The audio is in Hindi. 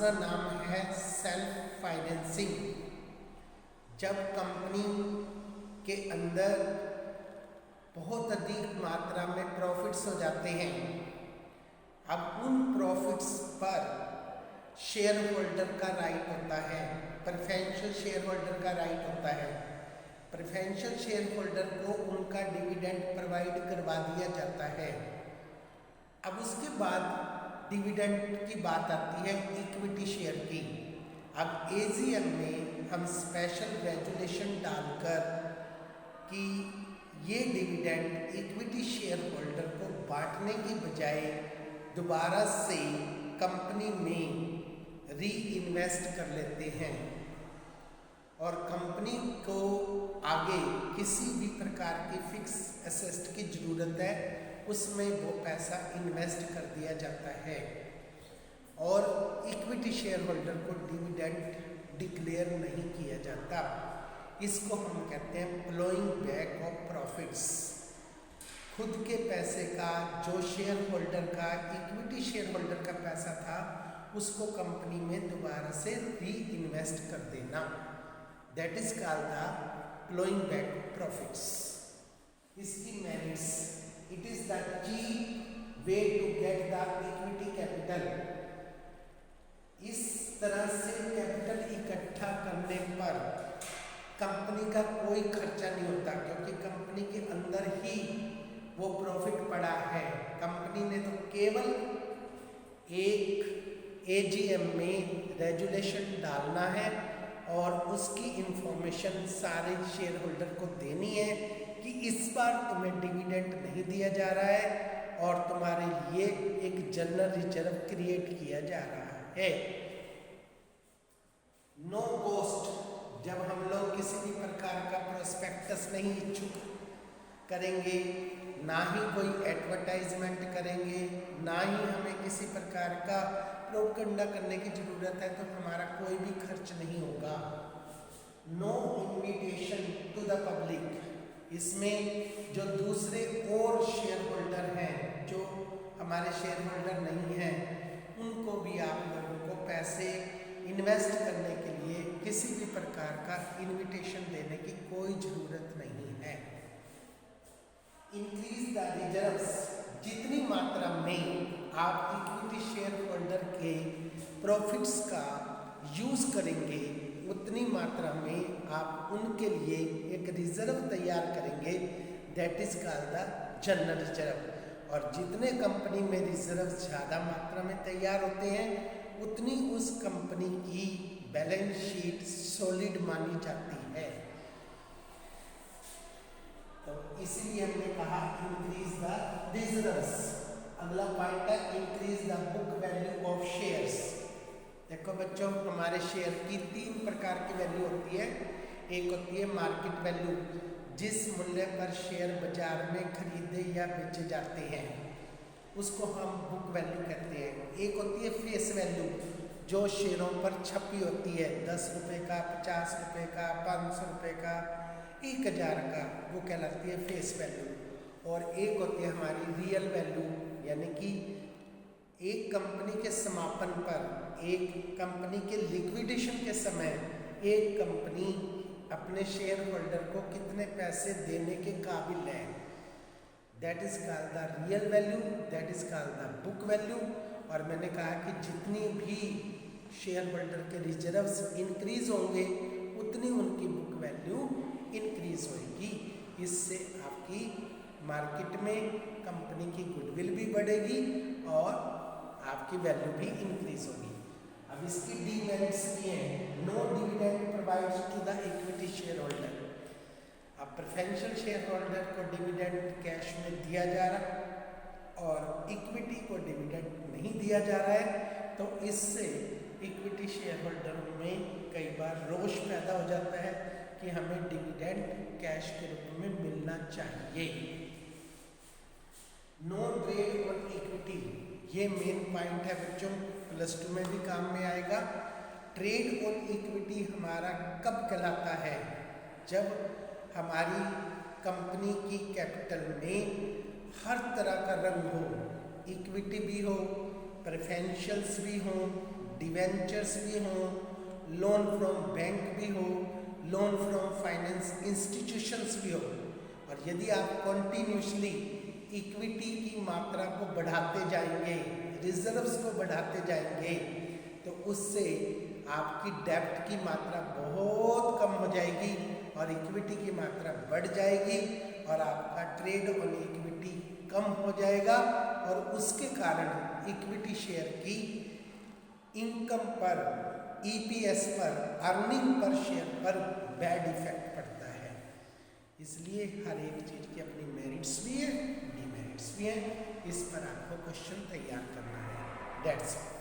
दूसरा नाम है सेल्फ फाइनेंसिंग। जब कंपनी के अंदर बहुत अधिक मात्रा में प्रॉफिट्स हो जाते हैं, अब उन प्रॉफिट्स पर शेयर होल्डर का राइट होता है, प्रेफरेंशियल शेयर होल्डर का राइट होता है। प्रेफरेंशियल शेयर होल्डर को उनका डिविडेंड प्रोवाइड करवा दिया जाता है। अब उसके बाद डिविडेंड की बात आती है इक्विटी शेयर की। अब एजीएम में हम स्पेशल रेजुलेशन डालकर कि ये डिविडेंड इक्विटी शेयर होल्डर को बांटने की बजाय दोबारा से कंपनी में री इन्वेस्ट कर लेते हैं और कंपनी को आगे किसी भी प्रकार की फिक्स एसेट की ज़रूरत है उसमें वो पैसा इन्वेस्ट कर दिया जाता है और इक्विटी शेयर होल्डर को डिविडेंड डिक्लेयर नहीं किया जाता। इसको हम कहते हैं प्लोइंग बैक ऑफ प्रॉफिट्स। खुद के पैसे का जो शेयर होल्डर का इक्विटी शेयर होल्डर का पैसा था उसको कंपनी में दोबारा से री इन्वेस्ट कर देना, that is called the ploughing back profits. इसकी merits, it is the cheap way to get the equity capital. इस तरह से कैपिटल इकट्ठा करने पर कंपनी का कोई खर्चा नहीं होता क्योंकि कंपनी के अंदर ही वो प्रॉफिट पड़ा है। कंपनी ने तो केवल एक एजीएम में रेजुलेशन डालना है और उसकी इंफॉर्मेशन सारे शेयर होल्डर को देनी है कि इस बार तुम्हें डिविडेंड नहीं दिया जा रहा है और तुम्हारे लिए एक जनरल रिजर्व क्रिएट किया जा रहा है। नो कॉस्ट, जब हम लोग किसी भी प्रकार का प्रोस्पेक्टस नहीं इच्छुक करेंगे, ना ही कोई एडवर्टाइजमेंट करेंगे, ना ही हमें किसी प्रकार का प्रोपेगेंडा करने की ज़रूरत है, तो हमारा कोई भी खर्च नहीं होगा। No invitation to the public, इसमें जो दूसरे और शेयर होल्डर हैं जो हमारे शेयर होल्डर नहीं हैं उनको भी आप लोगों को पैसे इन्वेस्ट करने के लिए किसी भी प्रकार का इन्विटेशन देने की कोई ज़रूरत नहीं है। इंक्रीज द रिजर्व्स, जितनी मात्रा में आप इक्विटी शेयर होल्डर के प्रॉफिट्स का यूज़ करेंगे उतनी मात्रा में आप उनके लिए एक रिजर्व तैयार करेंगे, that is called the general reserve. और जितने कंपनी में रिजर्व ज़्यादा मात्रा में तैयार होते हैं उतनी उस कंपनी की बैलेंस शीट सॉलिड मानी जाती है। तो इसीलिए हमने कहा इंक्रीज द रिजर्व्स। अगला पॉइंट है increase the book value of shares. देखो बच्चों, हमारे शेयर की 3 प्रकार की वैल्यू होती है। एक होती है मार्केट वैल्यू, जिस मूल्य पर शेयर बाजार में खरीदे या बेचे जाते हैं उसको हम बुक वैल्यू कहते हैं। एक होती है फेस वैल्यू, जो शेयरों पर छपी होती है, 10 रुपये का, 50 रुपये का, 500 रुपये का, 1000 का, वो कहलाती है फेस वैल्यू। और एक होती है हमारी रियल वैल्यू, यानी कि एक कंपनी के समापन पर, एक कंपनी के लिक्विडेशन के समय एक कंपनी अपने शेयर होल्डर को कितने पैसे देने के काबिल है, that is called the real value, that is called the book value. और मैंने कहा कि जितनी भी शेयर होल्डर के रिजर्व्स इंक्रीज होंगे उतनी उनकी बुक वैल्यू इंक्रीज होगी। इससे आपकी मार्केट में कंपनी की गुडविल भी बढ़ेगी और आपकी वैल्यू भी इंक्रीज होगी। अब इसकी डीमेरिट्स ये हैं, no dividend provides to the equity share holder. अब प्रेफरेंशियल शेयर होल्डर को डिविडेंड कैश में दिया जा रहा है और इक्विटी को डिविडेंड नहीं दिया जा रहा है, तो इससे इक्विटी शेयर होल्डरों में कई बार रोष पैदा हो जाता है कि हमें डिविडेंड कैश के रूप में मिलना चाहिए। नो ट्रेड ऑन इक्विटी, ये मेन पॉइंट है बच्चों, +2 में भी काम में आएगा। ट्रेड ऑन इक्विटी हमारा कब कहलाता है? जब हमारी कंपनी की कैपिटल में हर तरह का रंग हो, इक्विटी भी हो, प्रेफरेंशियल्स भी हो, डिवेंचर्स भी हों, लोन फ्रॉम बैंक भी हो, लोन फ्रॉम फाइनेंस इंस्टीट्यूशंस भी हो, और यदि आप कॉन्टिन्यूसली इक्विटी की मात्रा को बढ़ाते जाएंगे, रिजर्व्स को बढ़ाते जाएंगे, तो उससे आपकी डेब्ट की मात्रा बहुत कम हो जाएगी और इक्विटी की मात्रा बढ़ जाएगी और आपका ट्रेड ऑन इक्विटी कम हो जाएगा और उसके कारण इक्विटी शेयर की इनकम पर, ईपीएस पर, अर्निंग पर शेयर पर बैड इफेक्ट पड़ता है। इसलिए हर एक चीज़ की अपनी मेरिट्स भी है, डिमेरिट्स भी हैं। इस पर आपको क्वेश्चन तैयार करना है। That's all.